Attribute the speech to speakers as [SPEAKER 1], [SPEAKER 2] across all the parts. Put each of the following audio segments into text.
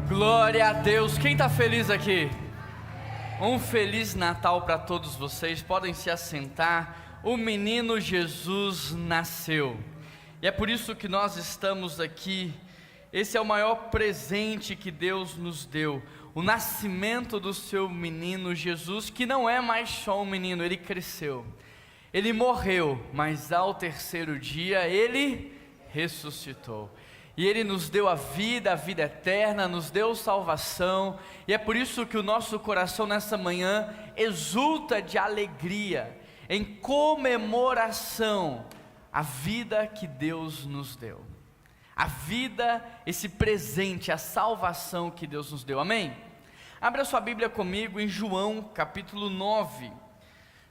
[SPEAKER 1] Glória a Deus. Quem está feliz aqui? Um feliz Natal para todos vocês. Podem se assentar. O menino Jesus nasceu. E é por isso que nós estamos aqui. Esse é o maior presente que Deus nos deu. O nascimento do seu menino Jesus, que não é mais só um menino, ele cresceu. Ele morreu, mas ao terceiro dia ele ressuscitou. E Ele nos deu a vida eterna, nos deu salvação, e é por isso que o nosso coração nessa manhã exulta de alegria, em comemoração à vida que Deus nos deu. A vida, esse presente, a salvação que Deus nos deu, amém? Abra sua Bíblia comigo em João capítulo 9.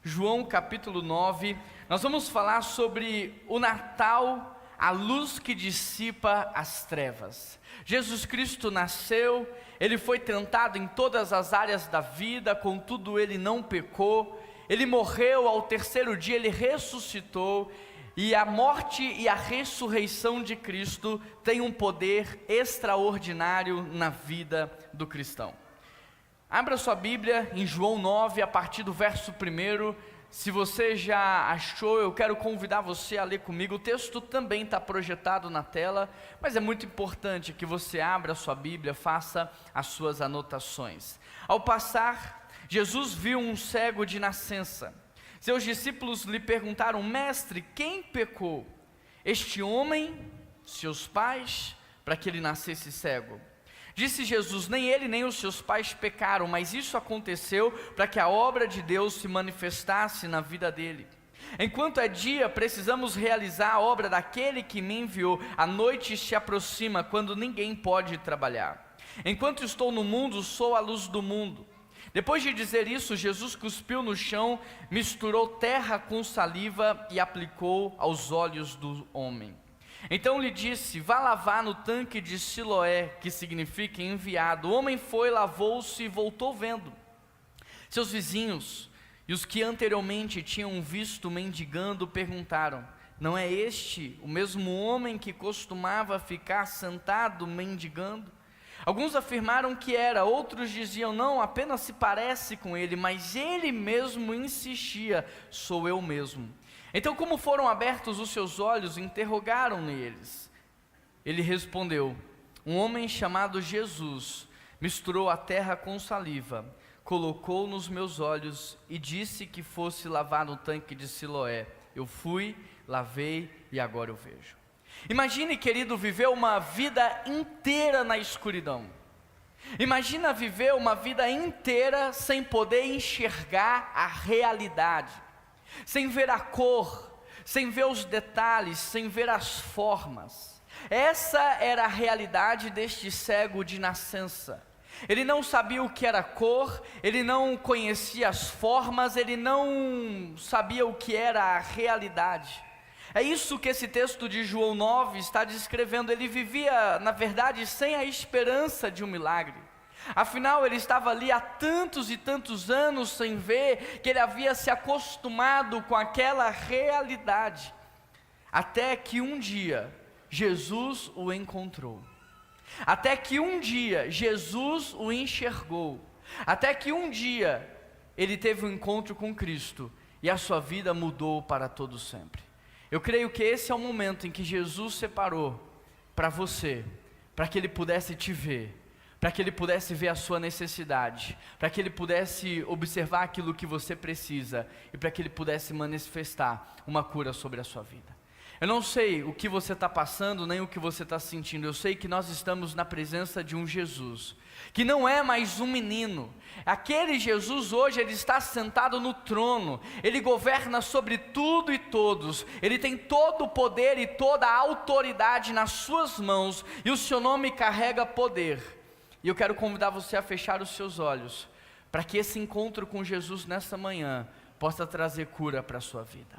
[SPEAKER 1] João capítulo 9, nós vamos falar sobre o Natal, a luz que dissipa as trevas. Jesus Cristo nasceu, Ele foi tentado em todas as áreas da vida, contudo Ele não pecou. Ele morreu, ao terceiro dia Ele ressuscitou, e a morte e a ressurreição de Cristo tem um poder extraordinário na vida do cristão. Abra sua Bíblia em João 9, a partir do verso 1. Se você já achou, eu quero convidar você a ler comigo. O texto também está projetado na tela, mas é muito importante que você abra a sua Bíblia, faça as suas anotações. Ao passar, Jesus viu um cego de nascença. Seus discípulos lhe perguntaram: Mestre, quem pecou? Este homem, seus pais, para que ele nascesse cego? Disse Jesus: nem ele nem os seus pais pecaram, mas isso aconteceu para que a obra de Deus se manifestasse na vida dele. Enquanto é dia, precisamos realizar a obra daquele que me enviou. A noite se aproxima, quando ninguém pode trabalhar. Enquanto estou no mundo, sou a luz do mundo. Depois de dizer isso, Jesus cuspiu no chão, misturou terra com saliva e aplicou aos olhos do homem. Então lhe disse: vá lavar no tanque de Siloé, que significa enviado. O homem foi, lavou-se e voltou vendo. Seus vizinhos e os que anteriormente tinham visto mendigando perguntaram: não é este o mesmo homem que costumava ficar sentado mendigando? Alguns afirmaram que era, outros diziam: não, apenas se parece com ele. Mas ele mesmo insistia: sou eu mesmo. Então, como foram abertos os seus olhos, interrogaram eles. Ele respondeu: um homem chamado Jesus misturou a terra com saliva, colocou nos meus olhos e disse que fosse lavar no tanque de Siloé. Eu fui, lavei e agora eu vejo. Imagine, querido, viver uma vida inteira na escuridão. Imagina viver uma vida inteira sem poder enxergar a realidade, sem ver a cor, sem ver os detalhes, sem ver as formas. Essa era a realidade deste cego de nascença. Ele não sabia o que era cor, ele não conhecia as formas, ele não sabia o que era a realidade. É isso que esse texto de João 9 está descrevendo. Ele vivia, na verdade, sem a esperança de um milagre. Afinal, ele estava ali há tantos e tantos anos sem ver, que ele havia se acostumado com aquela realidade, até que um dia Jesus o encontrou, até que um dia Jesus o enxergou, até que um dia ele teve um encontro com Cristo e a sua vida mudou para todo sempre. Eu creio que esse é o momento em que Jesus separou para você, para que ele pudesse te ver, para que ele pudesse ver a sua necessidade, para que ele pudesse observar aquilo que você precisa e para que ele pudesse manifestar uma cura sobre a sua vida. Eu não sei o que você está passando, nem o que você está sentindo. Eu sei que nós estamos na presença de um Jesus, que não é mais um menino. Aquele Jesus hoje, ele está sentado no trono, ele governa sobre tudo e todos, ele tem todo o poder e toda a autoridade nas suas mãos, e o seu nome carrega poder. E eu quero convidar você a fechar os seus olhos, para que esse encontro com Jesus nessa manhã possa trazer cura para a sua vida.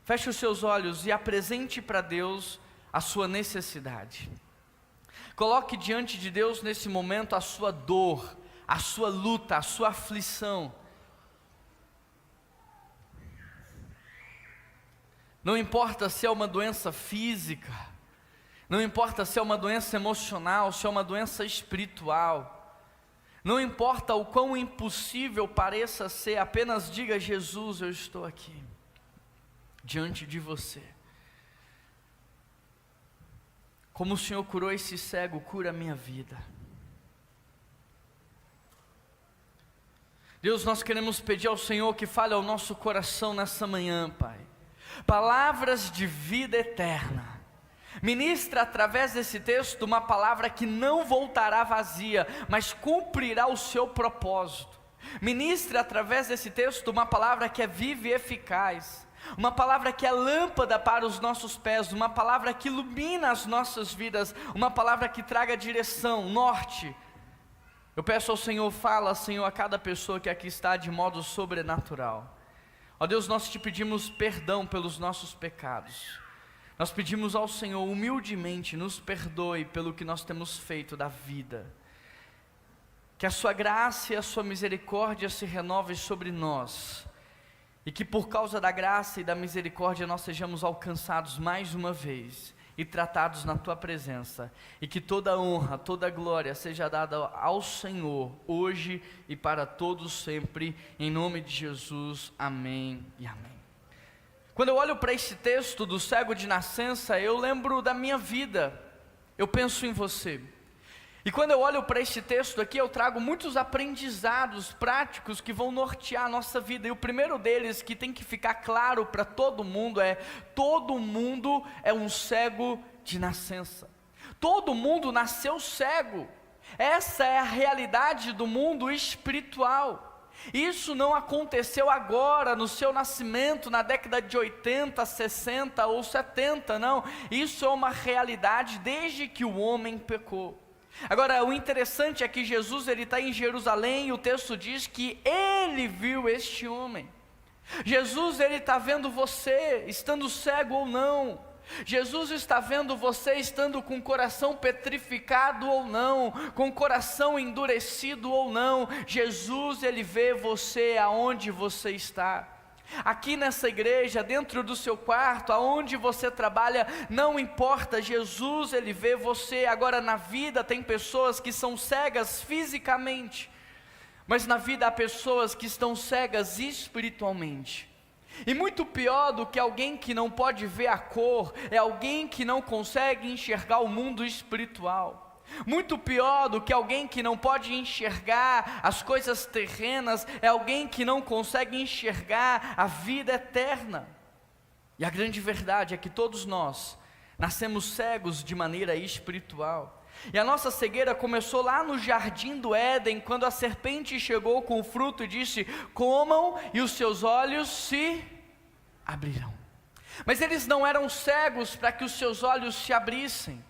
[SPEAKER 1] Feche os seus olhos e apresente para Deus a sua necessidade. Coloque diante de Deus nesse momento a sua dor, a sua luta, a sua aflição. Não importa se é uma doença física, Não importa se é uma doença emocional, se é uma doença espiritual. Não importa o quão impossível pareça ser, apenas diga: Jesus, eu estou aqui, diante de você. Como o Senhor curou esse cego, cura a minha vida. Deus, nós queremos pedir ao Senhor que fale ao nosso coração nessa manhã, Pai. Palavras de vida eterna. Ministra através desse texto uma palavra que não voltará vazia, mas cumprirá o seu propósito. Ministra através desse texto uma palavra que é viva e eficaz. Uma palavra que é lâmpada para os nossos pés, uma palavra que ilumina as nossas vidas, uma palavra que traga direção, norte. Eu peço ao Senhor, fala, Senhor, a cada pessoa que aqui está de modo sobrenatural. Ó Deus, nós te pedimos perdão pelos nossos pecados. Nós pedimos ao Senhor, humildemente, nos perdoe pelo que nós temos feito da vida. Que a sua graça e a sua misericórdia se renovem sobre nós. E que por causa da graça e da misericórdia nós sejamos alcançados mais uma vez e tratados na Tua presença, e que toda honra, toda glória seja dada ao Senhor, hoje e para todos sempre, em nome de Jesus, amém e amém. Quando eu olho para esse texto do cego de nascença, eu lembro da minha vida, eu penso em você. E quando eu olho para este texto aqui, eu trago muitos aprendizados práticos que vão nortear a nossa vida. E o primeiro deles, que tem que ficar claro para todo mundo, é: todo mundo é um cego de nascença. Todo mundo nasceu cego. Essa é a realidade do mundo espiritual. Isso não aconteceu agora, no seu nascimento, na década de 80, 60 ou 70, não. Isso é uma realidade desde que o homem pecou. Agora, o interessante é que Jesus, ele está em Jerusalém, e o texto diz que ele viu este homem. Jesus, ele está vendo você, estando cego ou não. Jesus está vendo você, estando com o coração petrificado ou não, com o coração endurecido ou não. Jesus, ele vê você aonde você está. Aqui nessa igreja, dentro do seu quarto, aonde você trabalha, não importa, Jesus, ele vê você. Agora, na vida tem pessoas que são cegas fisicamente, mas na vida há pessoas que estão cegas espiritualmente. E muito pior do que alguém que não pode ver a cor, é alguém que não consegue enxergar o mundo espiritual. Muito pior do que alguém que não pode enxergar as coisas terrenas, é alguém que não consegue enxergar a vida eterna. E a grande verdade é que todos nós nascemos cegos de maneira espiritual. E a nossa cegueira começou lá no jardim do Éden, quando a serpente chegou com o fruto e disse: comam e os seus olhos se abrirão. Mas eles não eram cegos para que os seus olhos se abrissem.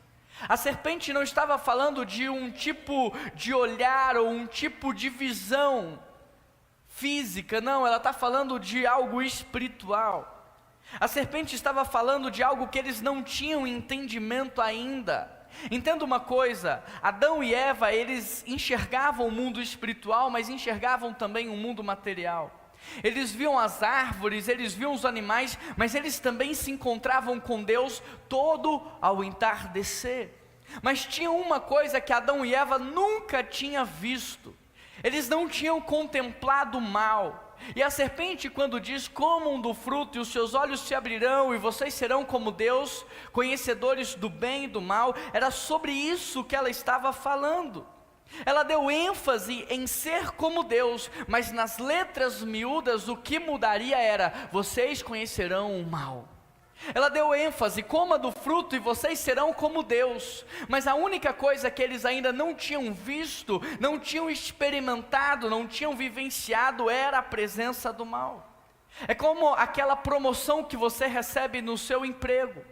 [SPEAKER 1] A serpente não estava falando de um tipo de olhar ou um tipo de visão física, não, ela está falando de algo espiritual. A serpente estava falando de algo que eles não tinham entendimento ainda. Entenda uma coisa, Adão e Eva, eles enxergavam o mundo espiritual, mas enxergavam também o mundo material. Eles viam as árvores, eles viam os animais, mas eles também se encontravam com Deus todo ao entardecer. Mas tinha uma coisa que Adão e Eva nunca tinham visto: eles não tinham contemplado o mal. E a serpente, quando diz: comam do fruto e os seus olhos se abrirão e vocês serão como Deus, conhecedores do bem e do mal, era sobre isso que ela estava falando. Ela deu ênfase em ser como Deus, mas nas letras miúdas o que mudaria era: vocês conhecerão o mal. Ela deu ênfase: coma do fruto e vocês serão como Deus. Mas a única coisa que eles ainda não tinham visto, não tinham experimentado, não tinham vivenciado era a presença do mal. É como aquela promoção que você recebe no seu emprego.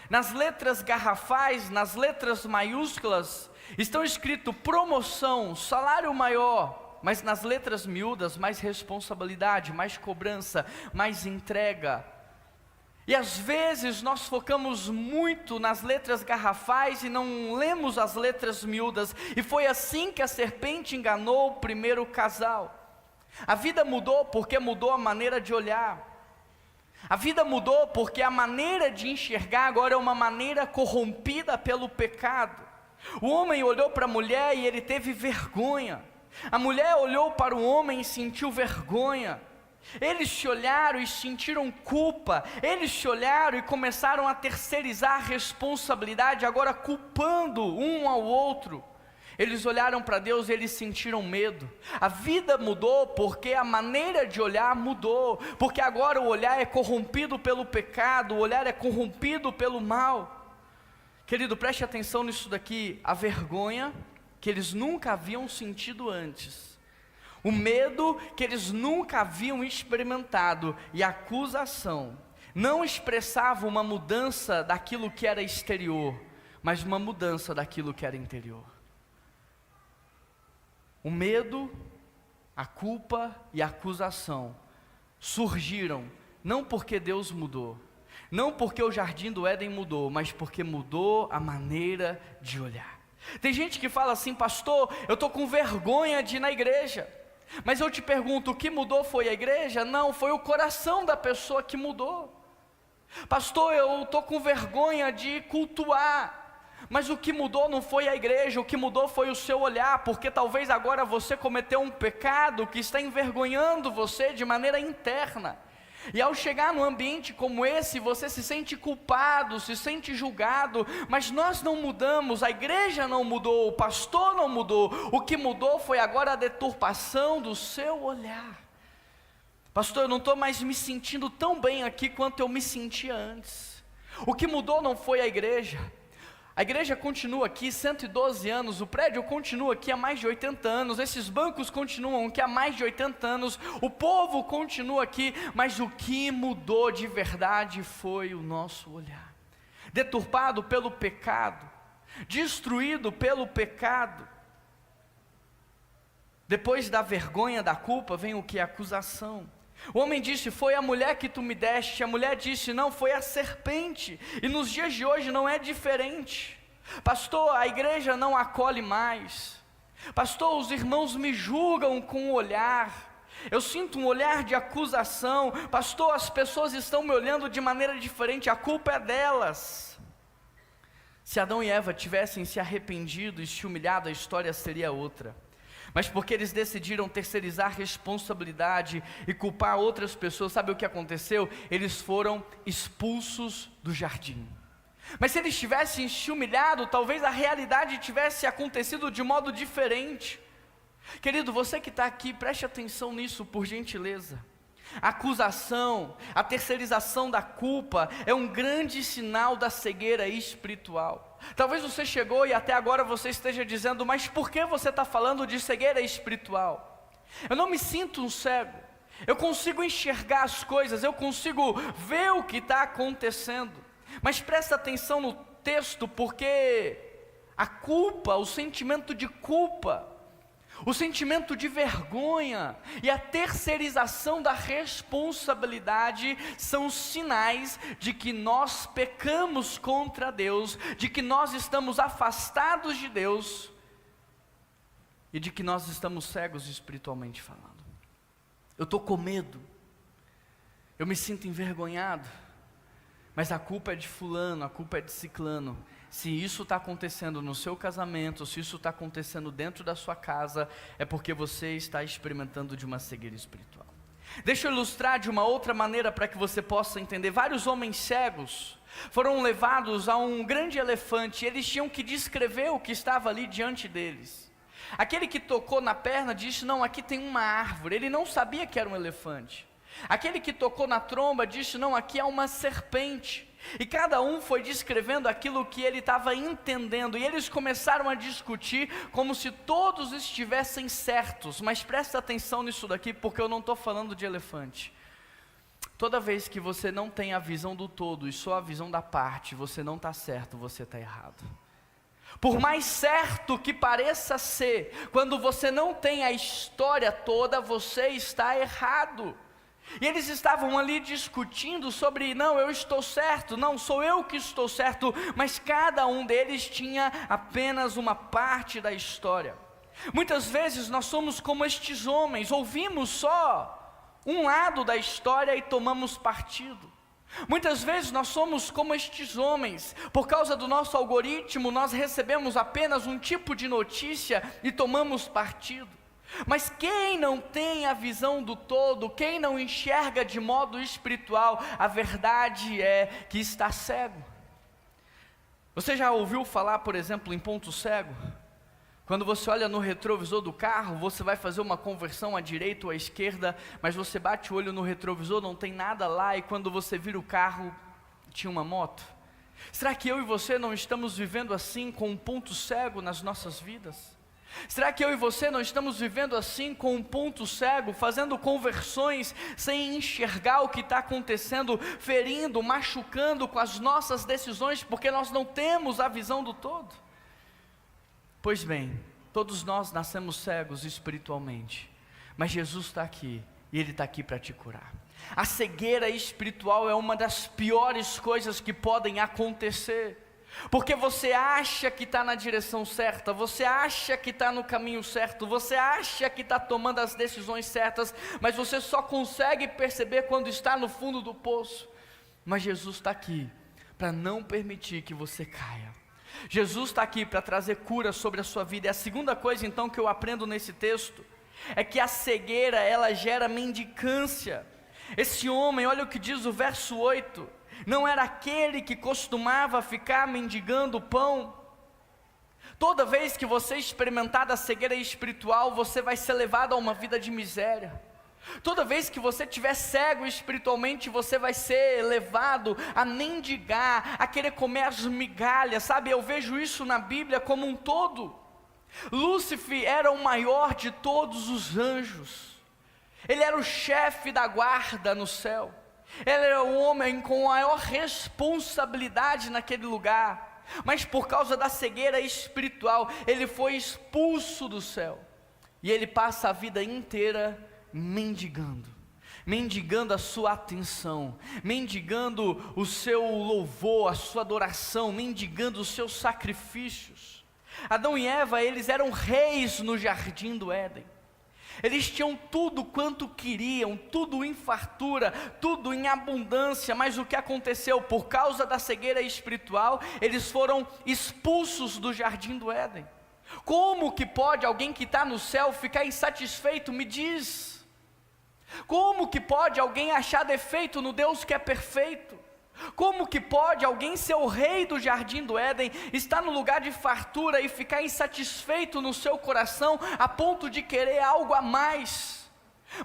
[SPEAKER 1] Nas letras garrafais, nas letras maiúsculas, estão escrito promoção, salário maior, mas nas letras miúdas, mais responsabilidade, mais cobrança, mais entrega. E às vezes nós focamos muito nas letras garrafais e não lemos as letras miúdas, e foi assim que a serpente enganou o primeiro casal. A vida mudou porque mudou a maneira de olhar. A vida mudou porque a maneira de enxergar agora é uma maneira corrompida pelo pecado. O homem olhou para a mulher e ele teve vergonha. A mulher olhou para o homem e sentiu vergonha. Eles se olharam e sentiram culpa. Eles se olharam e começaram a terceirizar a responsabilidade, agora culpando um ao outro. Eles olharam para Deus e eles sentiram medo. A vida mudou porque a maneira de olhar mudou, porque agora o olhar é corrompido pelo pecado, o olhar é corrompido pelo mal. Querido, preste atenção nisso daqui, a vergonha que eles nunca haviam sentido antes, o medo que eles nunca haviam experimentado e a acusação não expressavam uma mudança daquilo que era exterior, mas uma mudança daquilo que era interior. O medo, a culpa e a acusação surgiram não porque Deus mudou, não porque o jardim do Éden mudou, mas porque mudou a maneira de olhar. Tem gente que fala assim: pastor, eu estou com vergonha de ir na igreja. Mas eu te pergunto, o que mudou foi a igreja? Não, foi o coração da pessoa que mudou. Pastor, eu estou com vergonha de cultuar. Mas o que mudou não foi a igreja, o que mudou foi o seu olhar, porque talvez agora você cometeu um pecado que está envergonhando você de maneira interna. E ao chegar num ambiente como esse, você se sente culpado, se sente julgado, mas nós não mudamos, a igreja não mudou, o pastor não mudou, o que mudou foi agora a deturpação do seu olhar. Pastor, eu não estou mais me sentindo tão bem aqui quanto eu me sentia antes. O que mudou não foi a igreja. A igreja continua aqui 112 anos, o prédio continua aqui há mais de 80 anos, esses bancos continuam aqui há mais de 80 anos, o povo continua aqui, mas o que mudou de verdade foi o nosso olhar. Deturpado pelo pecado, destruído pelo pecado. Depois da vergonha, da culpa, vem o que? A acusação. O homem disse: foi a mulher que tu me deste. A mulher disse: não, foi a serpente. E nos dias de hoje não é diferente. Pastor, a igreja não acolhe mais. Pastor, os irmãos me julgam com o olhar. Eu sinto um olhar de acusação. Pastor, as pessoas estão me olhando de maneira diferente. A culpa é delas. Se Adão e Eva tivessem se arrependido e se humilhado, a história seria outra. Mas porque eles decidiram terceirizar a responsabilidade e culpar outras pessoas, sabe o que aconteceu? Eles foram expulsos do jardim. Mas se eles tivessem se humilhado, talvez a realidade tivesse acontecido de modo diferente. Querido, você que está aqui, preste atenção nisso, por gentileza. A acusação, a terceirização da culpa é um grande sinal da cegueira espiritual. Talvez você chegou e até agora você esteja dizendo: mas por que você está falando de cegueira espiritual? Eu não me sinto um cego, eu consigo enxergar as coisas, eu consigo ver o que está acontecendo. Mas presta atenção no texto, porque a culpa, o sentimento de culpa, o sentimento de vergonha e a terceirização da responsabilidade são sinais de que nós pecamos contra Deus, de que nós estamos afastados de Deus e de que nós estamos cegos espiritualmente falando. Eu estou com medo, eu me sinto envergonhado, mas a culpa é de fulano, a culpa é de ciclano. Se isso está acontecendo no seu casamento, se isso está acontecendo dentro da sua casa, é porque você está experimentando de uma cegueira espiritual. Deixa eu ilustrar de uma outra maneira para que você possa entender. Vários homens cegos foram levados a um grande elefante, e eles tinham que descrever o que estava ali diante deles. Aquele que tocou na perna disse: não, aqui tem uma árvore. Ele não sabia que era um elefante. Aquele que tocou na tromba disse: não, aqui há uma serpente. E cada um foi descrevendo aquilo que ele estava entendendo, e eles começaram a discutir como se todos estivessem certos. Mas presta atenção nisso daqui, porque eu não estou falando de elefante. Toda vez que você não tem a visão do todo e só a visão da parte, você não está certo, você está errado. Por mais certo que pareça ser, quando você não tem a história toda, você está errado. E eles estavam ali discutindo sobre: não, eu estou certo, não, sou eu que estou certo. Mas cada um deles tinha apenas uma parte da história. Muitas vezes nós somos como estes homens, ouvimos só um lado da história e tomamos partido. Muitas vezes nós somos como estes homens. Por causa do nosso algoritmo, nós recebemos apenas um tipo de notícia e tomamos partido. Mas quem não tem a visão do todo, quem não enxerga de modo espiritual, a verdade é que está cego. Você já ouviu falar, por exemplo, em ponto cego? Quando você olha no retrovisor do carro, você vai fazer uma conversão à direita ou à esquerda, mas você bate o olho no retrovisor, não tem nada lá, e quando você vira o carro, tinha uma moto. Será que eu e você não estamos vivendo assim, com um ponto cego nas nossas vidas? Será que eu e você não estamos vivendo assim, com um ponto cego, fazendo conversões sem enxergar o que está acontecendo, ferindo, machucando com as nossas decisões, porque nós não temos a visão do todo? Pois bem, todos nós nascemos cegos espiritualmente, mas Jesus está aqui, e Ele está aqui para te curar. A cegueira espiritual é uma das piores coisas que podem acontecer, porque você acha que está na direção certa, você acha que está no caminho certo, você acha que está tomando as decisões certas, mas você só consegue perceber quando está no fundo do poço. Mas Jesus está aqui para não permitir que você caia. Jesus está aqui para trazer cura sobre a sua vida. E a segunda coisa então que eu aprendo nesse texto é que a cegueira, ela gera mendicância. Esse homem, olha o que diz o verso 8, não era aquele que costumava ficar mendigando pão? Toda vez que você experimentar da cegueira espiritual, você vai ser levado a uma vida de miséria. Toda vez que você estiver cego espiritualmente, você vai ser levado a mendigar, a querer comer as migalhas, sabe? Eu vejo isso na Bíblia como um todo. Lúcifer era o maior de todos os anjos, ele era o chefe da guarda no céu, ele era o homem com a maior responsabilidade naquele lugar, mas por causa da cegueira espiritual, ele foi expulso do céu, e ele passa a vida inteira mendigando a sua atenção, mendigando o seu louvor, a sua adoração, mendigando os seus sacrifícios. Adão e Eva, eles eram reis no jardim do Éden, eles tinham tudo quanto queriam, tudo em fartura, tudo em abundância, mas o que aconteceu? Por causa da cegueira espiritual, eles foram expulsos do jardim do Éden. Como que pode alguém que está no céu ficar insatisfeito? Me diz. Como que pode alguém achar defeito no Deus que é perfeito? Como que pode alguém ser o rei do jardim do Éden, estar no lugar de fartura e ficar insatisfeito no seu coração, a ponto de querer algo a mais?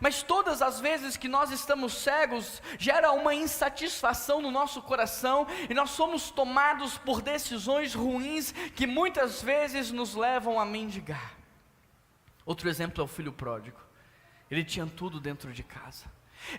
[SPEAKER 1] Mas todas as vezes que nós estamos cegos, gera uma insatisfação no nosso coração, e nós somos tomados por decisões ruins, que muitas vezes nos levam a mendigar. Outro exemplo é o filho pródigo. Ele tinha tudo dentro de casa,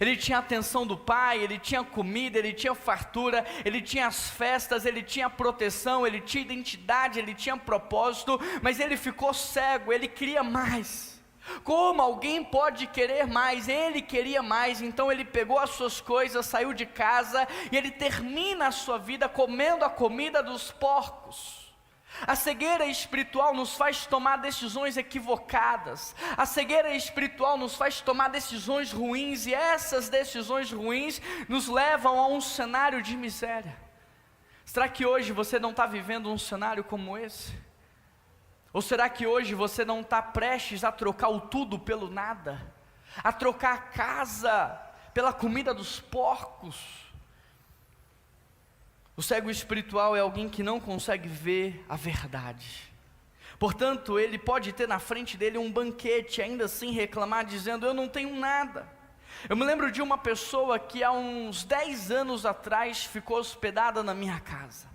[SPEAKER 1] ele tinha a atenção do pai, ele tinha comida, ele tinha fartura, ele tinha as festas, ele tinha proteção, ele tinha identidade, ele tinha propósito, mas ele ficou cego, ele queria mais. Como alguém pode querer mais? Ele queria mais, então ele pegou as suas coisas, saiu de casa, e ele termina a sua vida comendo a comida dos porcos. A cegueira espiritual nos faz tomar decisões equivocadas, a cegueira espiritual nos faz tomar decisões ruins, e essas decisões ruins nos levam a um cenário de miséria. Será que hoje você não está vivendo um cenário como esse? Ou será que hoje você não está prestes a trocar o tudo pelo nada? A trocar a casa pela comida dos porcos? O cego espiritual é alguém que não consegue ver a verdade. Portanto, ele pode ter na frente dele um banquete, ainda assim reclamar, dizendo: eu não tenho nada. Eu me lembro de uma pessoa que há uns 10 anos atrás ficou hospedada na minha casa.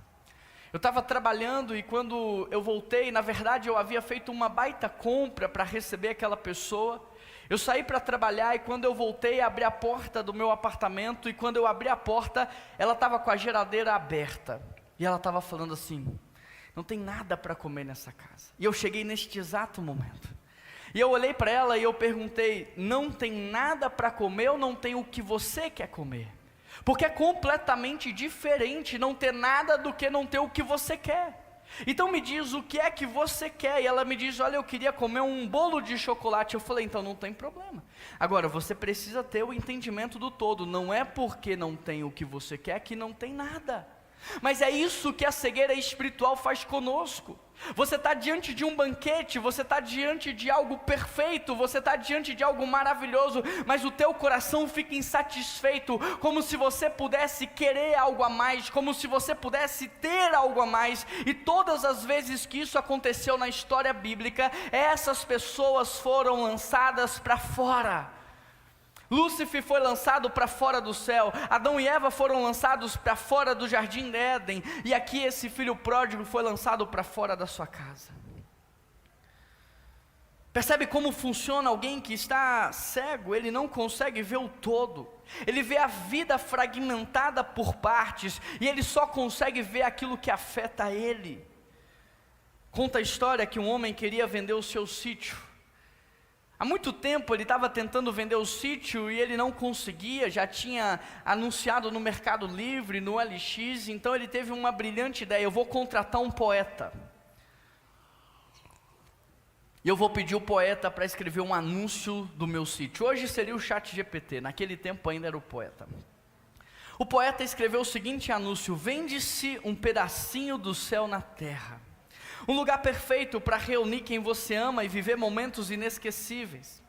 [SPEAKER 1] Eu estava trabalhando, e quando eu voltei, na verdade eu havia feito uma baita compra para receber aquela pessoa. Eu saí para trabalhar, e quando eu voltei, abri a porta do meu apartamento, e quando eu abri a porta, ela estava com a geladeira aberta, e ela estava falando assim: não tem nada para comer nessa casa. E eu cheguei neste exato momento, e eu olhei para ela e eu perguntei: não tem nada para comer ou não tem o que você quer comer? Porque é completamente diferente não ter nada do que não ter o que você quer. Então me diz o que é que você quer. E ela me diz, olha, eu queria comer um bolo de chocolate. Eu falei, então não tem problema. Agora, você precisa ter o entendimento do todo. Não é porque não tem o que você quer que não tem nada. Mas é isso que a cegueira espiritual faz conosco. Você está diante de um banquete, você está diante de algo perfeito, você está diante de algo maravilhoso, mas o teu coração fica insatisfeito, como se você pudesse querer algo a mais, como se você pudesse ter algo a mais. E todas as vezes que isso aconteceu na história bíblica, essas pessoas foram lançadas para fora. Lúcifer foi lançado para fora do céu, Adão e Eva foram lançados para fora do jardim de Éden, e aqui esse filho pródigo foi lançado para fora da sua casa. Percebe como funciona alguém que está cego? Ele não consegue ver o todo, ele vê a vida fragmentada por partes, e ele só consegue ver aquilo que afeta ele. Conta a história que um homem queria vender o seu sítio. Há muito tempo ele estava tentando vender o sítio e ele não conseguia, já tinha anunciado no Mercado Livre, no LX, então ele teve uma brilhante ideia: eu vou contratar um poeta. E eu vou pedir o poeta para escrever um anúncio do meu sítio. Hoje seria o ChatGPT, naquele tempo ainda era o poeta. O poeta escreveu o seguinte anúncio: vende-se um pedacinho do céu na terra. Um lugar perfeito para reunir quem você ama e viver momentos inesquecíveis.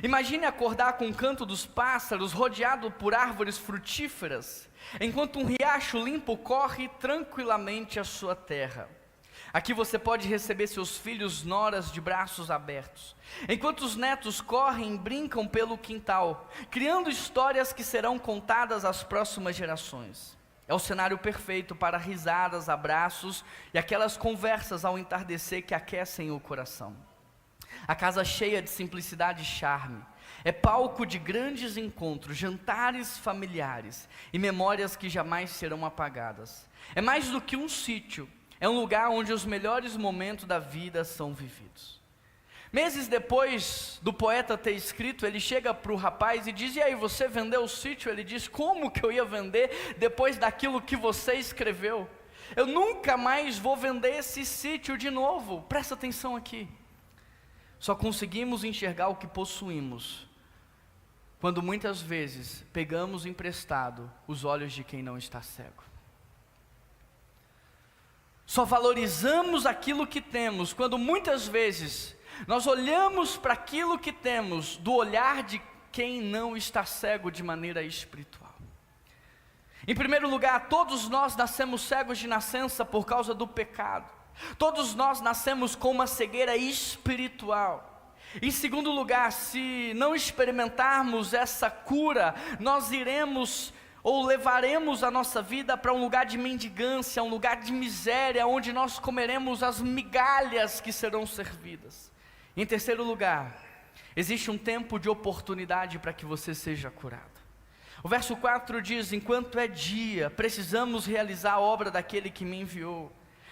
[SPEAKER 1] Imagine acordar com o canto dos pássaros, rodeado por árvores frutíferas, enquanto um riacho limpo corre tranquilamente à sua terra. Aqui você pode receber seus filhos noras de braços abertos, enquanto os netos correm e brincam pelo quintal, criando histórias que serão contadas às próximas gerações. É o cenário perfeito para risadas, abraços e aquelas conversas ao entardecer que aquecem o coração. A casa cheia de simplicidade e charme é palco de grandes encontros, jantares familiares e memórias que jamais serão apagadas. É mais do que um sítio, é um lugar onde os melhores momentos da vida são vividos. Meses depois do poeta ter escrito, ele chega para o rapaz e diz: e aí, você vendeu o sítio? Ele diz: como que eu ia vender depois daquilo que você escreveu? Eu nunca mais vou vender esse sítio de novo. Presta atenção aqui. Só conseguimos enxergar o que possuímos quando muitas vezes pegamos emprestado os olhos de quem não está cego. Só valorizamos aquilo que temos quando muitas vezes nós olhamos para aquilo que temos do olhar de quem não está cego de maneira espiritual. Em primeiro lugar, todos nós nascemos cegos de nascença por causa do pecado. Todos nós nascemos com uma cegueira espiritual. Em segundo lugar, se não experimentarmos essa cura, nós iremos ou levaremos a nossa vida para um lugar de mendigância, um lugar de miséria, onde nós comeremos as migalhas que serão servidas. Em terceiro lugar, existe um tempo de oportunidade para que você seja curado. O verso 4 diz: enquanto é dia, precisamos realizar a obra daquele que me enviou,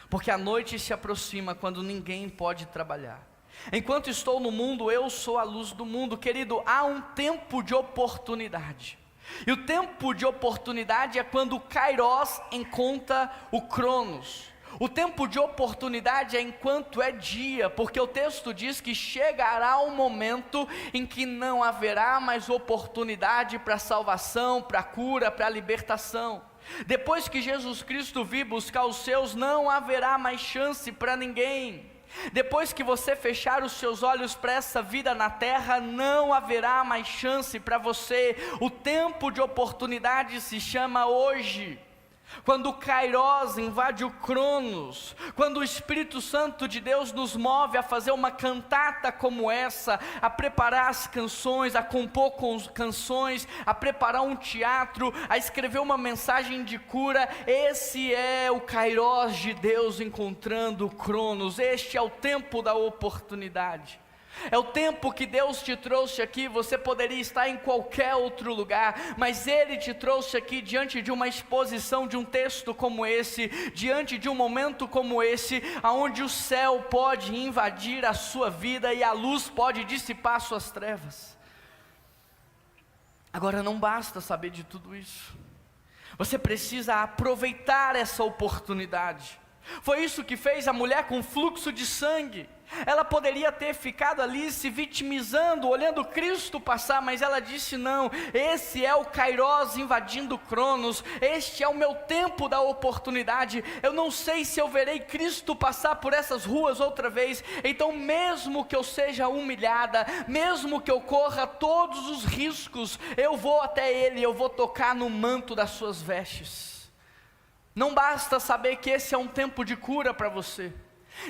[SPEAKER 1] porque a noite se aproxima quando ninguém pode trabalhar. Enquanto estou no mundo, eu sou a luz do mundo. Querido, há um tempo de oportunidade. E o tempo de oportunidade é quando o Kairos encontra o Cronos. O tempo de oportunidade é enquanto é dia, porque o texto diz que chegará um momento em que não haverá mais oportunidade para salvação, para cura, para libertação. Depois que Jesus Cristo vir buscar os seus, não haverá mais chance para ninguém. Depois que você fechar os seus olhos para essa vida na terra, não haverá mais chance para você. O tempo de oportunidade se chama hoje. Quando o Kairos invade o Cronos, quando o Espírito Santo de Deus nos move a fazer uma cantata como essa, a preparar as canções, a compor canções, a preparar um teatro, a escrever uma mensagem de cura, esse é o Kairos de Deus encontrando o Cronos. Este é o tempo da oportunidade. É o tempo que Deus te trouxe aqui. Você poderia estar em qualquer outro lugar, mas Ele te trouxe aqui diante de uma exposição de um texto como esse, diante de um momento como esse, onde o céu pode invadir a sua vida e a luz pode dissipar suas trevas. Agora, não basta saber de tudo isso, você precisa aproveitar essa oportunidade. Foi isso que fez a mulher com fluxo de sangue. Ela poderia ter ficado ali se vitimizando, olhando Cristo passar, mas ela disse: não, esse é o Kairos invadindo o Cronos, este é o meu tempo da oportunidade. Eu não sei se eu verei Cristo passar por essas ruas outra vez, então mesmo que eu seja humilhada, mesmo que eu corra todos os riscos, eu vou até Ele, eu vou tocar no manto das suas vestes. Não basta saber que esse é um tempo de cura para você.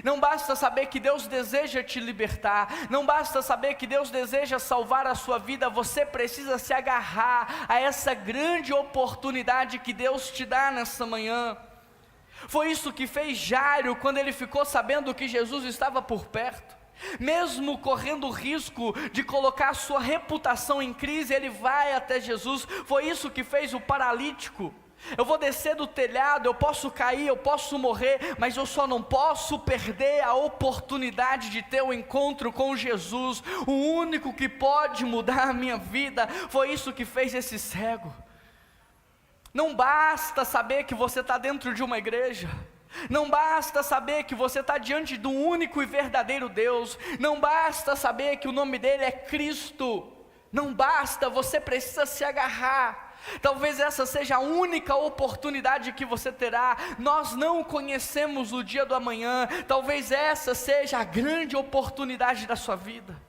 [SPEAKER 1] Não basta saber que Deus deseja te libertar, não basta saber que Deus deseja salvar a sua vida, você precisa se agarrar a essa grande oportunidade que Deus te dá nessa manhã. Foi isso que fez Jairo quando ele ficou sabendo que Jesus estava por perto. Mesmo correndo o risco de colocar a sua reputação em crise, ele vai até Jesus. Foi isso que fez o paralítico. Eu vou descer do telhado, eu posso cair, eu posso morrer, mas eu só não posso perder a oportunidade de ter um encontro com Jesus, o único que pode mudar a minha vida. Foi isso que fez esse cego. Não basta saber que você está dentro de uma igreja, não basta saber que você está diante do único e verdadeiro Deus, não basta saber que o nome dele é Cristo, não basta, você precisa se agarrar. Talvez essa seja a única oportunidade que você terá. Nós não conhecemos o dia do amanhã. Talvez essa seja a grande oportunidade da sua vida.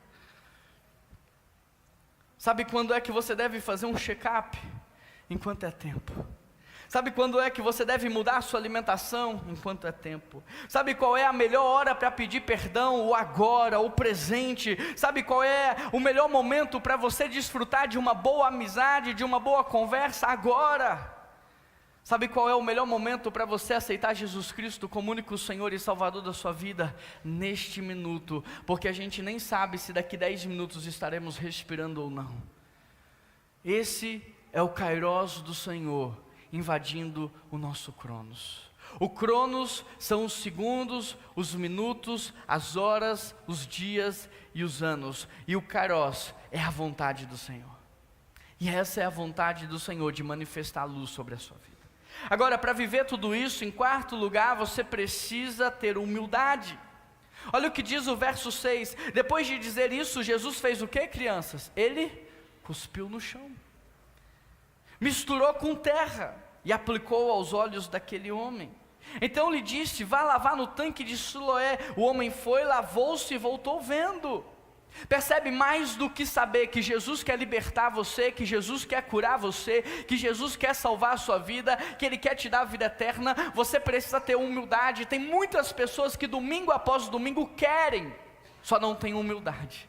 [SPEAKER 1] Sabe quando é que você deve fazer um check-up? Enquanto é tempo. Sabe quando é que você deve mudar a sua alimentação? Enquanto é tempo. Sabe qual é a melhor hora para pedir perdão? O agora, o presente. Sabe qual é o melhor momento para você desfrutar de uma boa amizade, de uma boa conversa? Agora. Sabe qual é o melhor momento para você aceitar Jesus Cristo como único Senhor e Salvador da sua vida? Neste minuto, porque a gente nem sabe se daqui 10 minutos estaremos respirando ou não. Esse é o Kairos do Senhor, invadindo o nosso Cronos. O Cronos são os segundos, os minutos, as horas, os dias e os anos. E o Kairos é a vontade do Senhor. E essa é a vontade do Senhor, de manifestar a luz sobre a sua vida. Agora, para viver tudo isso, em quarto lugar, você precisa ter humildade. Olha o que diz o verso 6. Depois de dizer isso, Jesus fez o que, crianças? Ele cuspiu no chão, misturou com terra e aplicou aos olhos daquele homem. Então lhe disse: vá lavar no tanque de Siloé. O homem foi, lavou-se e voltou vendo. Percebe? Mais do que saber que Jesus quer libertar você, que Jesus quer curar você, que Jesus quer salvar a sua vida, que Ele quer te dar a vida eterna, você precisa ter humildade. Tem muitas pessoas que domingo após domingo querem, só não tem humildade.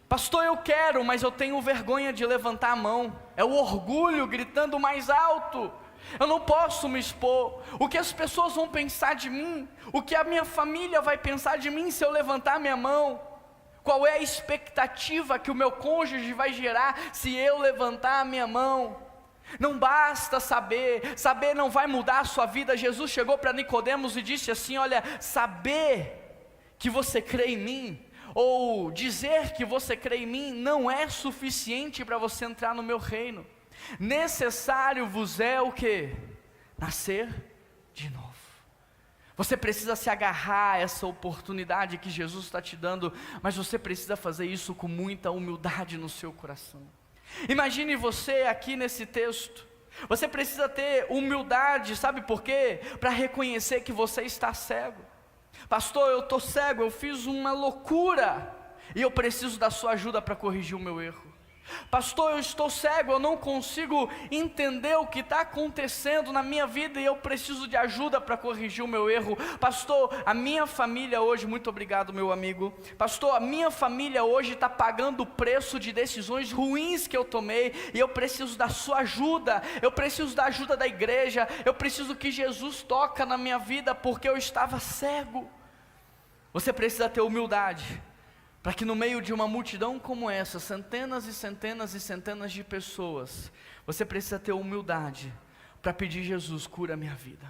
[SPEAKER 1] Pastor, eu quero, mas eu tenho vergonha de levantar a mão. É o orgulho gritando mais alto. Eu não posso me expor. O que as pessoas vão pensar de mim? O que a minha família vai pensar de mim se eu levantar a minha mão? Qual é a expectativa que o meu cônjuge vai gerar se eu levantar a minha mão? Não basta saber, saber não vai mudar a sua vida. Jesus chegou para Nicodemos e disse assim: olha, saber que você crê em mim, ou dizer que você crê em mim, não é suficiente para você entrar no meu reino. Necessário vos é o que? Nascer de novo. Você precisa se agarrar a essa oportunidade que Jesus está te dando, mas você precisa fazer isso com muita humildade no seu coração. Imagine você aqui nesse texto. Você precisa ter humildade, sabe por quê? Para reconhecer que você está cego. Pastor, eu estou cego, eu fiz uma loucura e eu preciso da sua ajuda para corrigir o meu erro. Pastor, eu estou cego, eu não consigo entender o que está acontecendo na minha vida e eu preciso de ajuda para corrigir o meu erro. Pastor, a minha família hoje, muito obrigado meu amigo. Pastor, a minha família hoje está pagando o preço de decisões ruins que eu tomei e eu preciso da sua ajuda. Eu preciso da ajuda da igreja, eu preciso que Jesus toque na minha vida porque eu estava cego. Você precisa ter humildade, para que no meio de uma multidão como essa, centenas e centenas e centenas de pessoas, você precisa ter humildade para pedir: Jesus, cura a minha vida.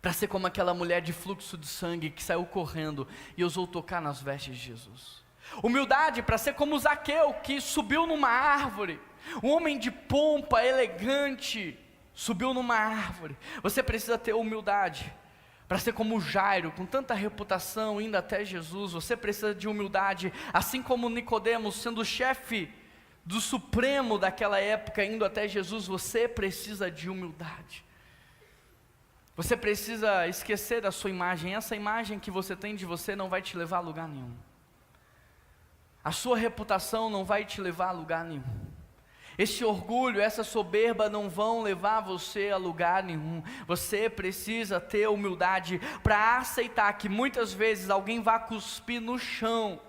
[SPEAKER 1] Para ser como aquela mulher de fluxo de sangue que saiu correndo e ousou tocar nas vestes de Jesus. Humildade para ser como Zaqueu, que subiu numa árvore. Um homem de pompa, elegante, subiu numa árvore. Você precisa ter humildade para ser como Jairo, com tanta reputação, indo até Jesus. Você precisa de humildade, assim como Nicodemos, sendo o chefe do Supremo daquela época, indo até Jesus. Você precisa de humildade. Você precisa esquecer da sua imagem. Essa imagem que você tem de você não vai te levar a lugar nenhum. A sua reputação não vai te levar a lugar nenhum. Esse orgulho, essa soberba não vão levar você a lugar nenhum. Você precisa ter humildade para aceitar que muitas vezes alguém vai cuspir no chão,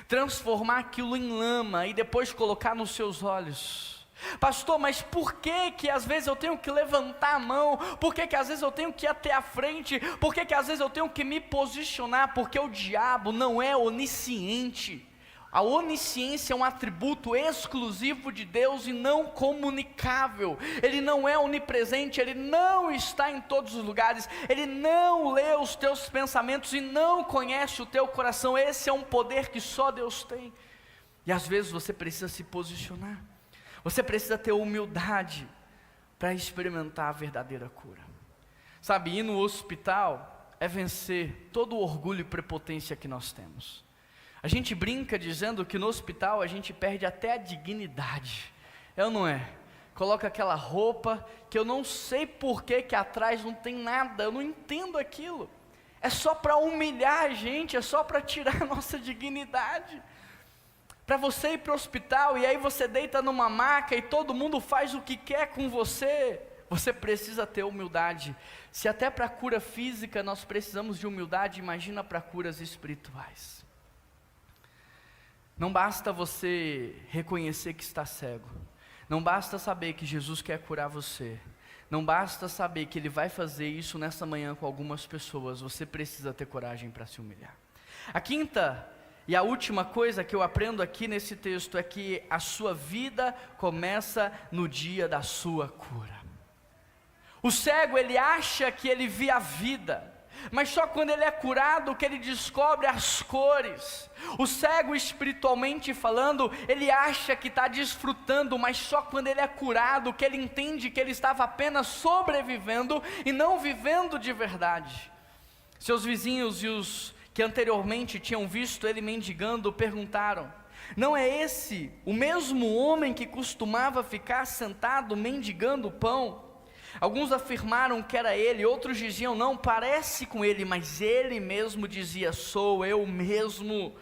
[SPEAKER 1] transformar aquilo em lama e depois colocar nos seus olhos. Pastor, mas por que às vezes eu tenho que levantar a mão? Por que às vezes eu tenho que ir até a frente? Por que às vezes eu tenho que me posicionar? Porque o diabo não é onisciente. A onisciência é um atributo exclusivo de Deus e não comunicável. Ele não é onipresente, Ele não está em todos os lugares, Ele não lê os teus pensamentos e não conhece o teu coração. Esse é um poder que só Deus tem. E às vezes você precisa se posicionar, você precisa ter humildade para experimentar a verdadeira cura. Sabe, ir no hospital é vencer todo o orgulho e prepotência que nós temos. A gente brinca dizendo que no hospital a gente perde até a dignidade, é ou não é? Coloca aquela roupa que eu não sei por que atrás não tem nada, eu não entendo aquilo. É só para humilhar a gente, é só para tirar a nossa dignidade. Para você ir para o hospital e aí você deita numa maca e todo mundo faz o que quer com você. Você precisa ter humildade. Se até para cura física nós precisamos de humildade, imagina para curas espirituais. Não basta você reconhecer que está cego, não basta saber que Jesus quer curar você, não basta saber que Ele vai fazer isso nessa manhã com algumas pessoas, você precisa ter coragem para se humilhar. A quinta e a última coisa que eu aprendo aqui nesse texto é que a sua vida começa no dia da sua cura. O cego, ele acha que ele vê a vida, mas só quando ele é curado que ele descobre as cores. O cego, espiritualmente falando, ele acha que está desfrutando, mas só quando ele é curado que ele entende que ele estava apenas sobrevivendo e não vivendo de verdade. Seus vizinhos e os que anteriormente tinham visto ele mendigando perguntaram: não é esse o mesmo homem que costumava ficar sentado mendigando pão? Alguns afirmaram que era ele, outros diziam: não, parece com ele, mas ele mesmo dizia: sou eu mesmo.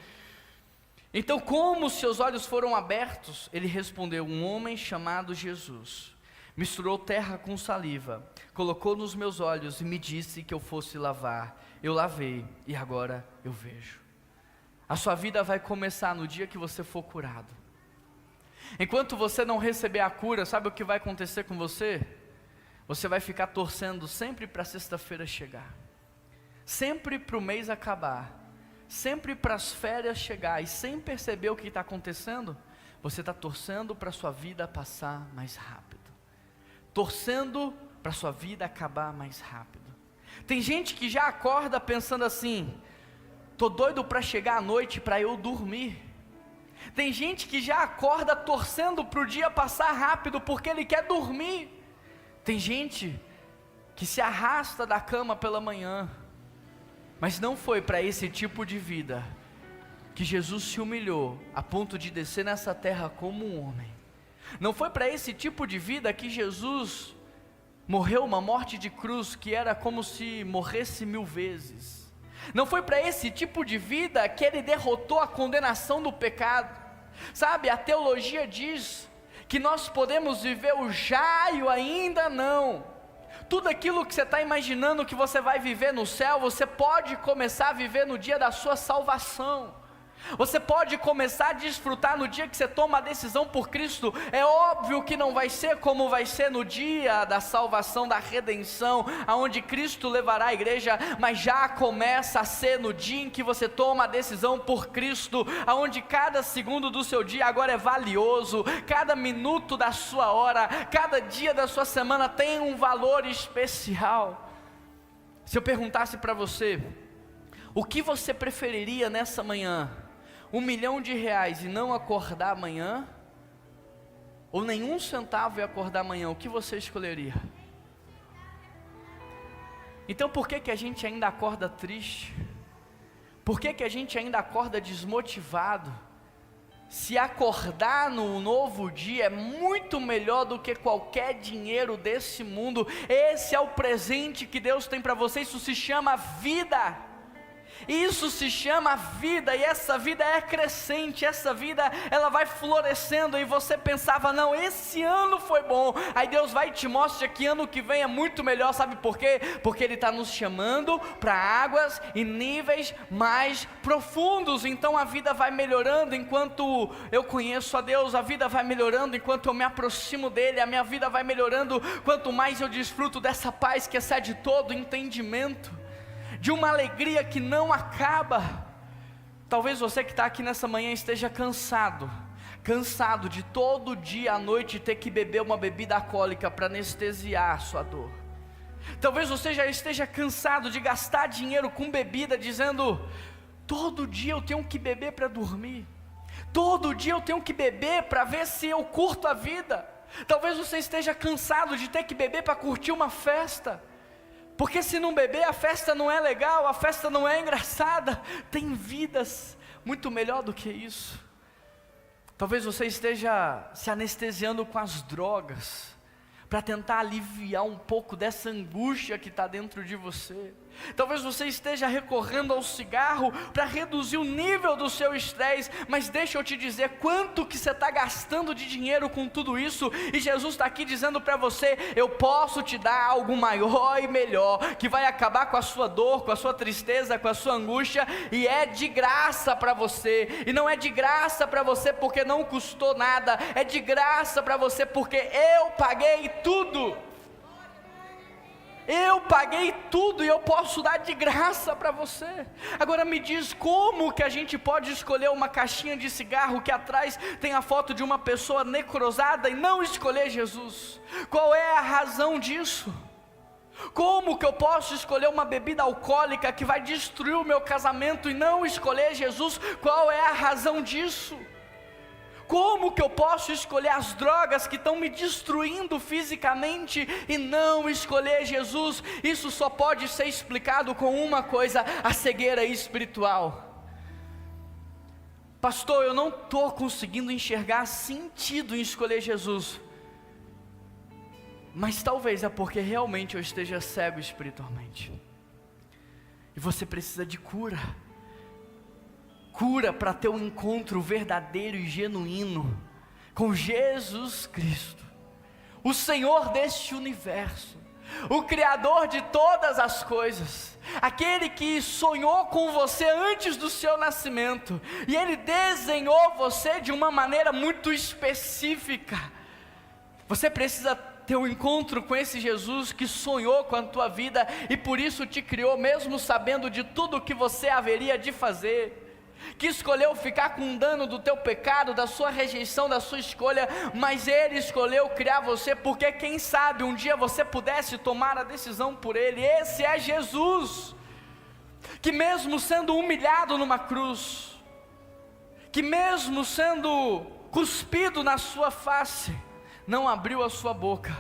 [SPEAKER 1] Então, como seus olhos foram abertos? Ele respondeu: um homem chamado Jesus misturou terra com saliva, colocou nos meus olhos e me disse que eu fosse lavar. Eu lavei e agora eu vejo. A sua vida vai começar no dia que você for curado. Enquanto você não receber a cura, sabe o que vai acontecer com você? Você vai ficar torcendo sempre para sexta-feira chegar, sempre para o mês acabar, sempre para as férias chegar, e sem perceber o que está acontecendo, você está torcendo para a sua vida passar mais rápido, torcendo para a sua vida acabar mais rápido. Tem gente que já acorda pensando assim: estou doido para chegar à noite para eu dormir. Tem gente que já acorda torcendo para o dia passar rápido porque ele quer dormir. Tem gente que se arrasta da cama pela manhã, mas não foi para esse tipo de vida que Jesus se humilhou a ponto de descer nessa terra como um homem. Não foi para esse tipo de vida que Jesus morreu uma morte de cruz que era como se morresse 1000 vezes. Não foi para esse tipo de vida que Ele derrotou a condenação do pecado. Sabe, a teologia diz que nós podemos viver o já e o ainda não. Tudo aquilo que você está imaginando que você vai viver no céu, você pode começar a viver no dia da sua salvação. Você pode começar a desfrutar no dia que você toma a decisão por Cristo. É óbvio que não vai ser como vai ser no dia da salvação, da redenção, aonde Cristo levará a igreja, mas já começa a ser no dia em que você toma a decisão por Cristo, aonde cada segundo do seu dia agora é valioso, cada minuto da sua hora, cada dia da sua semana tem um valor especial. Se eu perguntasse para você, o que você preferiria nessa manhã? R$1 milhão e não acordar amanhã, ou nenhum centavo e acordar amanhã, o que você escolheria? Então por que a gente ainda acorda triste? Por que a gente ainda acorda desmotivado? Se acordar no novo dia é muito melhor do que qualquer dinheiro desse mundo. Esse é o presente que Deus tem para você. Isso se chama vida. Isso se chama vida, e essa vida é crescente, essa vida ela vai florescendo, e você pensava, não, esse ano foi bom, aí Deus vai e te mostra que ano que vem é muito melhor, sabe por quê? Porque Ele está nos chamando para águas e níveis mais profundos. Então a vida vai melhorando enquanto eu conheço a Deus, a vida vai melhorando enquanto eu me aproximo dEle, a minha vida vai melhorando quanto mais eu desfruto dessa paz que excede todo entendimento, de uma alegria que não acaba. Talvez você que está aqui nessa manhã esteja cansado de todo dia à noite ter que beber uma bebida alcoólica para anestesiar a sua dor. Talvez você já esteja cansado de gastar dinheiro com bebida, dizendo, todo dia eu tenho que beber para dormir, todo dia eu tenho que beber para ver se eu curto a vida. Talvez você esteja cansado de ter que beber para curtir uma festa, porque se não beber, a festa não é legal, a festa não é engraçada. Tem vidas muito melhor do que isso. Talvez você esteja se anestesiando com as drogas, para tentar aliviar um pouco dessa angústia que está dentro de você. Talvez você esteja recorrendo ao cigarro para reduzir o nível do seu estresse, mas deixa eu te dizer quanto que você está gastando de dinheiro com tudo isso, e Jesus está aqui dizendo para você, eu posso te dar algo maior e melhor, que vai acabar com a sua dor, com a sua tristeza, com a sua angústia, e é de graça para você, e não é de graça para você porque não custou nada, é de graça para você porque eu paguei tudo. Eu paguei tudo e eu posso dar de graça para você. Agora me diz, como que a gente pode escolher uma caixinha de cigarro que atrás tem a foto de uma pessoa necrosada e não escolher Jesus? Qual é a razão disso? Como que eu posso escolher uma bebida alcoólica que vai destruir o meu casamento e não escolher Jesus? Qual é a razão disso? Como que eu posso escolher as drogas que estão me destruindo fisicamente e não escolher Jesus? Isso só pode ser explicado com uma coisa: a cegueira espiritual. Pastor, eu não estou conseguindo enxergar sentido em escolher Jesus. Mas talvez é porque realmente eu esteja cego espiritualmente. E você precisa de cura. Cura para ter um encontro verdadeiro e genuíno com Jesus Cristo, o Senhor deste universo, o Criador de todas as coisas, aquele que sonhou com você antes do seu nascimento, e Ele desenhou você de uma maneira muito específica. Você precisa ter um encontro com esse Jesus que sonhou com a tua vida, e por isso te criou, mesmo sabendo de tudo o que você haveria de fazer, que escolheu ficar com o dano do teu pecado, da sua rejeição, da sua escolha, mas Ele escolheu criar você, porque quem sabe um dia você pudesse tomar a decisão por Ele. Esse é Jesus, que mesmo sendo humilhado numa cruz, que mesmo sendo cuspido na sua face, não abriu a sua boca,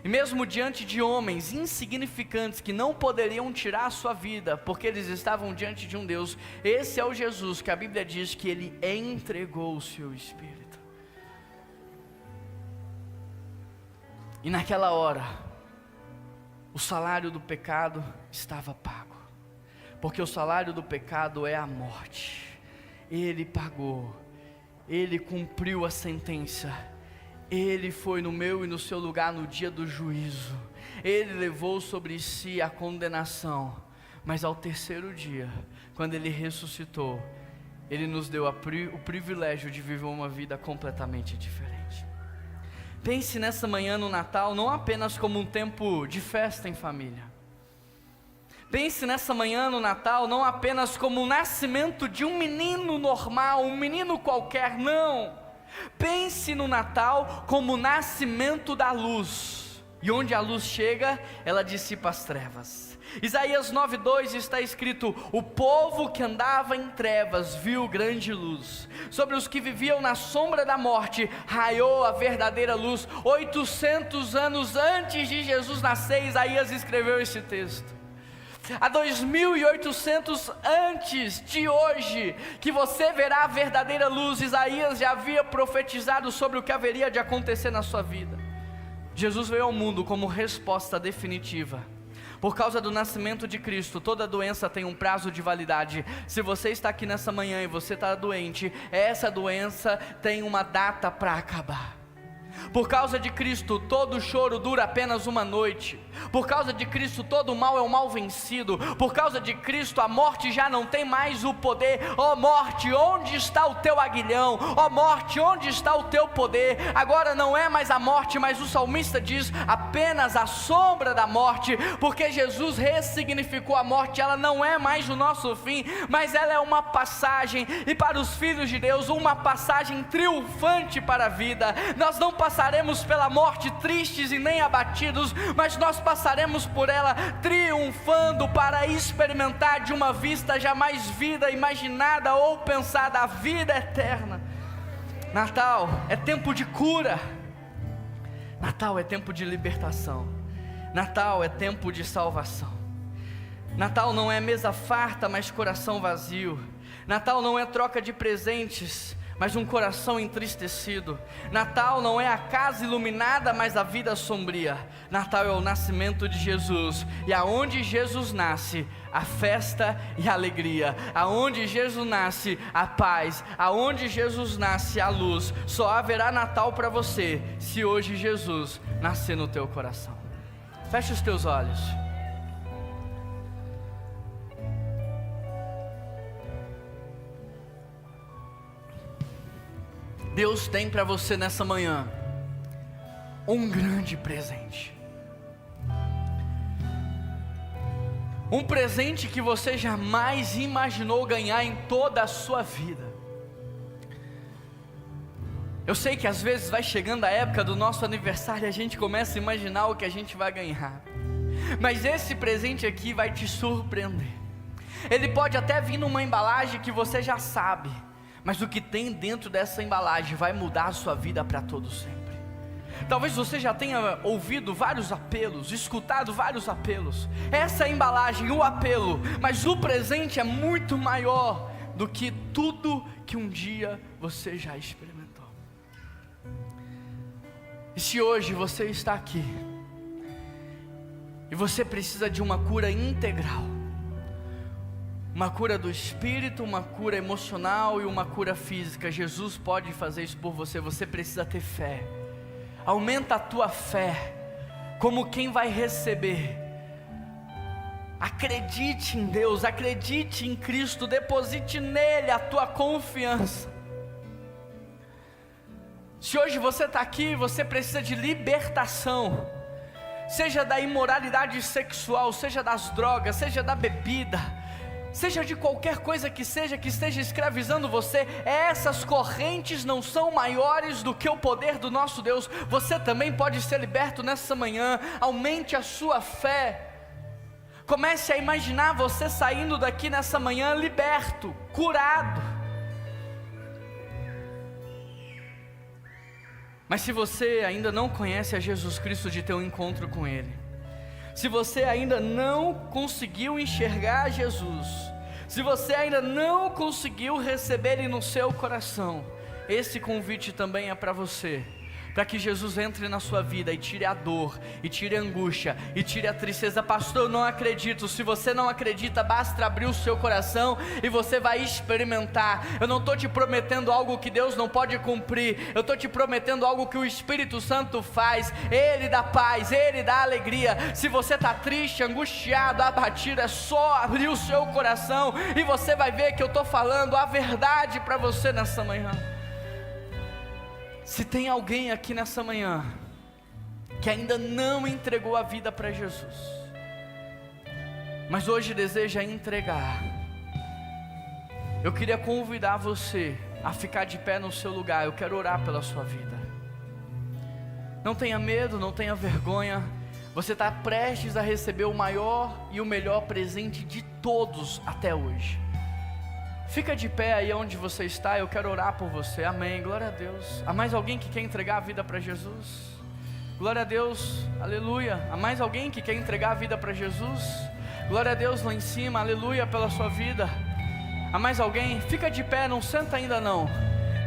[SPEAKER 1] e mesmo diante de homens insignificantes que não poderiam tirar a sua vida, porque eles estavam diante de um Deus, esse é o Jesus que a Bíblia diz que Ele entregou o seu Espírito. E naquela hora, o salário do pecado estava pago, porque o salário do pecado é a morte. Ele pagou, Ele cumpriu a sentença. Ele foi no meu e no seu lugar no dia do juízo. Ele levou sobre si a condenação, mas ao terceiro dia, quando Ele ressuscitou, Ele nos deu o privilégio de viver uma vida completamente diferente. Pense nessa manhã no Natal não apenas como um tempo de festa em família. Pense nessa manhã no Natal não apenas como o nascimento de um menino normal, um menino qualquer, não. Pense no Natal como o nascimento da luz, e onde a luz chega, ela dissipa as trevas. Isaías 9:2 está escrito: o povo que andava em trevas viu grande luz, sobre os que viviam na sombra da morte raiou a verdadeira luz. 800 anos antes de Jesus nascer, Isaías escreveu esse texto. Há 2800 antes de hoje, que você verá a verdadeira luz. Isaías já havia profetizado sobre o que haveria de acontecer na sua vida. Jesus veio ao mundo como resposta definitiva. Por causa do nascimento de Cristo, toda doença tem um prazo de validade. Se você está aqui nessa manhã e você está doente, essa doença tem uma data para acabar. Por causa de Cristo, todo choro dura apenas uma noite. Por causa de Cristo, todo mal é um mal vencido. Por causa de Cristo, a morte já não tem mais o poder. Ó morte, onde está o teu aguilhão? Ó morte, onde está o teu poder? Agora não é mais a morte, mas o salmista diz, apenas a sombra da morte, porque Jesus ressignificou a morte. Ela não é mais o nosso fim, mas ela é uma passagem, e para os filhos de Deus, uma passagem triunfante para a vida. Nós não passaremos pela morte tristes e nem abatidos, mas nós passaremos por ela triunfando, para experimentar de uma vista jamais vida, imaginada ou pensada, a vida eterna. Natal é tempo de cura, Natal é tempo de libertação, Natal é tempo de salvação. Natal não é mesa farta, mas coração vazio. Natal não é troca de presentes, mas um coração entristecido. Natal não é a casa iluminada, mas a vida sombria. Natal é o nascimento de Jesus, e aonde Jesus nasce, a festa e a alegria. Aonde Jesus nasce, a paz. Aonde Jesus nasce, a luz. Só haverá Natal para você, se hoje Jesus nascer no teu coração. Feche os teus olhos. Deus tem para você nessa manhã um grande presente. Um presente que você jamais imaginou ganhar em toda a sua vida. Eu sei que às vezes vai chegando a época do nosso aniversário e a gente começa a imaginar o que a gente vai ganhar. Mas esse presente aqui vai te surpreender. Ele pode até vir numa embalagem que você já sabe, mas o que tem dentro dessa embalagem vai mudar a sua vida para todo sempre. Talvez você já tenha ouvido vários apelos, escutado vários apelos. Essa é a embalagem, o apelo, mas o presente é muito maior do que tudo que um dia você já experimentou. E se hoje você está aqui e você precisa de uma cura integral, uma cura do espírito, uma cura emocional e uma cura física, Jesus pode fazer isso por você. Você precisa ter fé. Aumenta a tua fé, como quem vai receber. Acredite em Deus, acredite em Cristo, deposite nele a tua confiança. Se hoje você está aqui, você precisa de libertação, seja da imoralidade sexual, seja das drogas, seja da bebida, seja de qualquer coisa que esteja escravizando você. Essas correntes não são maiores do que o poder do nosso Deus. Você também pode ser liberto nessa manhã. Aumente a sua fé. Comece a imaginar você saindo daqui nessa manhã liberto, curado. Mas se você ainda não conhece a Jesus Cristo, de ter um encontro com Ele, se você ainda não conseguiu enxergar Jesus, se você ainda não conseguiu receber Ele no seu coração, esse convite também é para você, para que Jesus entre na sua vida e tire a dor, e tire a angústia, e tire a tristeza. Pastor, eu não acredito. Se você não acredita, basta abrir o seu coração e você vai experimentar. Eu não estou te prometendo algo que Deus não pode cumprir, eu estou te prometendo algo que o Espírito Santo faz. Ele dá paz, Ele dá alegria. Se você está triste, angustiado, abatido, é só abrir o seu coração e você vai ver que eu estou falando a verdade para você nessa manhã. Se tem alguém aqui nessa manhã que ainda não entregou a vida para Jesus, mas hoje deseja entregar, eu queria convidar você a ficar de pé no seu lugar. Eu quero orar pela sua vida. Não tenha medo, não tenha vergonha. Você está prestes a receber o maior e o melhor presente de todos até hoje. Fica de pé aí onde você está, eu quero orar por você. Amém, glória a Deus. Há mais alguém que quer entregar a vida para Jesus? Glória a Deus, aleluia. Há mais alguém que quer entregar a vida para Jesus? Glória a Deus lá em cima, aleluia pela sua vida. Há mais alguém? Fica de pé, não senta ainda não.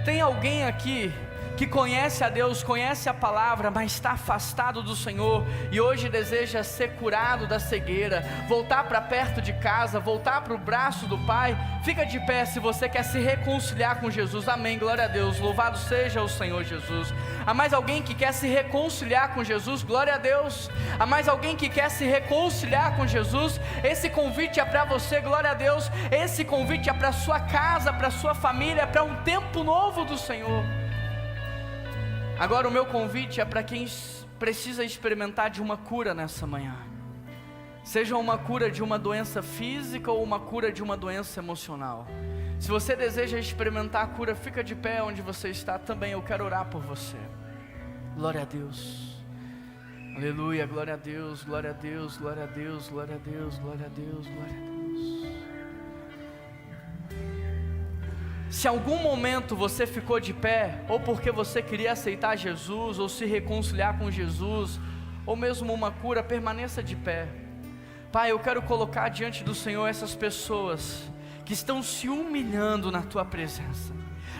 [SPEAKER 1] Tem alguém aqui que conhece a Deus, conhece a palavra, mas está afastado do Senhor e hoje deseja ser curado da cegueira, voltar para perto de casa, voltar para o braço do Pai? Fica de pé se você quer se reconciliar com Jesus. Amém, glória a Deus, louvado seja o Senhor Jesus. Há mais alguém que quer se reconciliar com Jesus? Glória a Deus. Há mais alguém que quer se reconciliar com Jesus? Esse convite é para você, glória a Deus. Esse convite é para sua casa, para sua família, para um tempo novo do Senhor. Agora o meu convite é para quem precisa experimentar de uma cura nessa manhã. Seja uma cura de uma doença física ou uma cura de uma doença emocional. Se você deseja experimentar a cura, fica de pé onde você está também, eu quero orar por você. Glória a Deus. Aleluia, glória a Deus, glória a Deus, glória a Deus, glória a Deus, glória a Deus, glória a Deus. Se em algum momento você ficou de pé, ou porque você queria aceitar Jesus, ou se reconciliar com Jesus, ou mesmo uma cura, permaneça de pé. Pai, eu quero colocar diante do Senhor essas pessoas que estão se humilhando na Tua presença.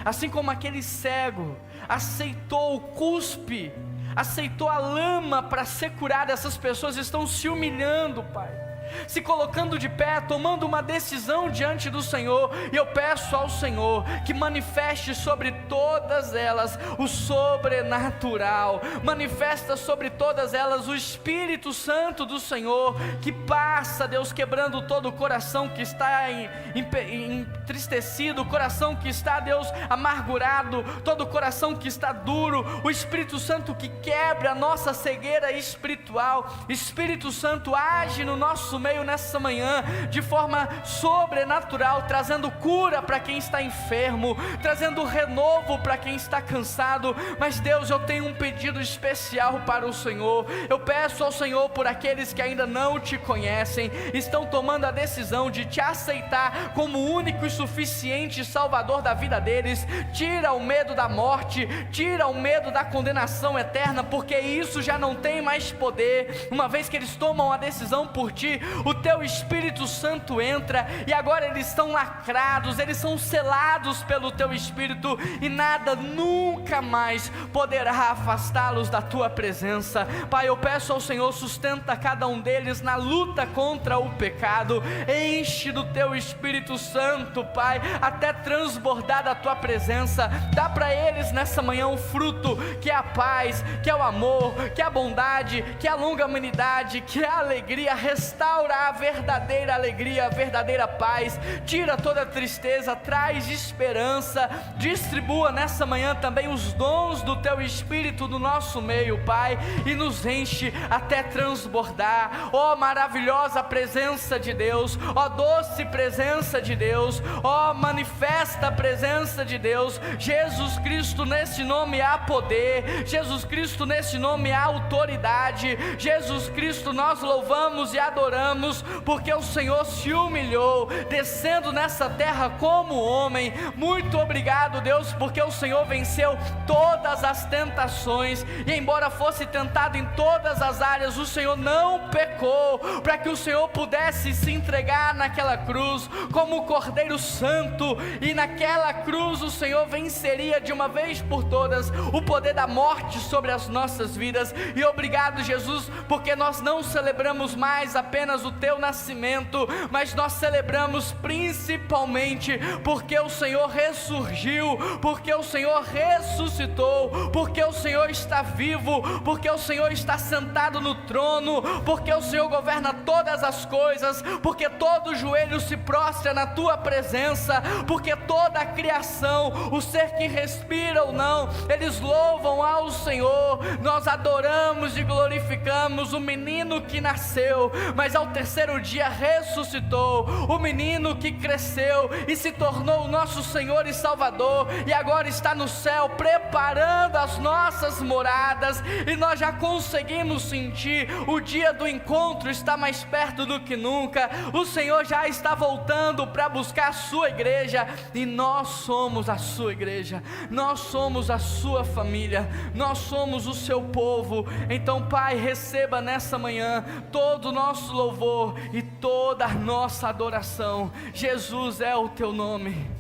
[SPEAKER 1] Assim como aquele cego aceitou o cuspe, aceitou a lama para ser curado, essas pessoas estão se humilhando, Pai, se colocando de pé, tomando uma decisão diante do Senhor. E eu peço ao Senhor que manifeste sobre todas elas o sobrenatural, manifesta sobre todas elas o Espírito Santo do Senhor, que passa, Deus, quebrando todo o coração que está entristecido, o coração que está, Deus, amargurado, todo o coração que está duro, o Espírito Santo que quebra a nossa cegueira espiritual. Espírito Santo, age no nosso meio nessa manhã de forma sobrenatural, trazendo cura para quem está enfermo, trazendo renovo para quem está cansado. Mas Deus, eu tenho um pedido especial para o Senhor. Eu peço ao Senhor por aqueles que ainda não te conhecem, estão tomando a decisão de te aceitar como único e suficiente Salvador da vida deles. Tira o medo da morte, tira o medo da condenação eterna, porque isso já não tem mais poder, uma vez que eles tomam a decisão por ti. O teu Espírito Santo entra e agora eles estão lacrados, eles são selados pelo teu Espírito, e nada nunca mais poderá afastá-los da tua presença. Pai, eu peço ao Senhor, sustenta cada um deles na luta contra o pecado, enche do teu Espírito Santo, Pai, até transbordar da tua presença. Dá para eles nessa manhã um fruto, que é a paz, que é o amor, que é a bondade, que é a longanimidade, que é a alegria. Restaura a verdadeira alegria, a verdadeira paz, tira toda a tristeza, traz esperança. Distribua nessa manhã também os dons do teu Espírito no nosso meio, Pai, e nos enche até transbordar. Ó maravilhosa presença de Deus, ó doce presença de Deus, ó manifesta presença de Deus. Jesus Cristo, nesse nome há poder, Jesus Cristo, nesse nome há autoridade. Jesus Cristo, nós louvamos e adoramos, porque o Senhor se humilhou, descendo nessa terra como homem. Muito obrigado, Deus, porque o Senhor venceu todas as tentações, e embora fosse tentado em todas as áreas, o Senhor não pecou, para que o Senhor pudesse se entregar naquela cruz como o Cordeiro Santo, e naquela cruz o Senhor venceria de uma vez por todas o poder da morte sobre as nossas vidas. E obrigado, Jesus, porque nós não celebramos mais apenas o teu nascimento, mas nós celebramos principalmente porque o Senhor ressurgiu, porque o Senhor ressuscitou, porque o Senhor está vivo, porque o Senhor está sentado no trono, porque o Senhor governa todas as coisas, porque todo joelho se prostra na tua presença, porque toda a criação, o ser que respira ou não, eles louvam ao Senhor. Nós adoramos e glorificamos o menino que nasceu, mas ao terceiro dia ressuscitou, o menino que cresceu e se tornou o nosso Senhor e Salvador, e agora está no céu preparando as nossas moradas, e nós já conseguimos sentir o dia do encontro está mais perto do que nunca. O Senhor já está voltando para buscar a sua igreja, e nós somos a sua igreja, nós somos a sua família, nós somos o seu povo. Então, Pai, receba nessa manhã todo o nosso louvor e toda a nossa adoração. Jesus é o teu nome.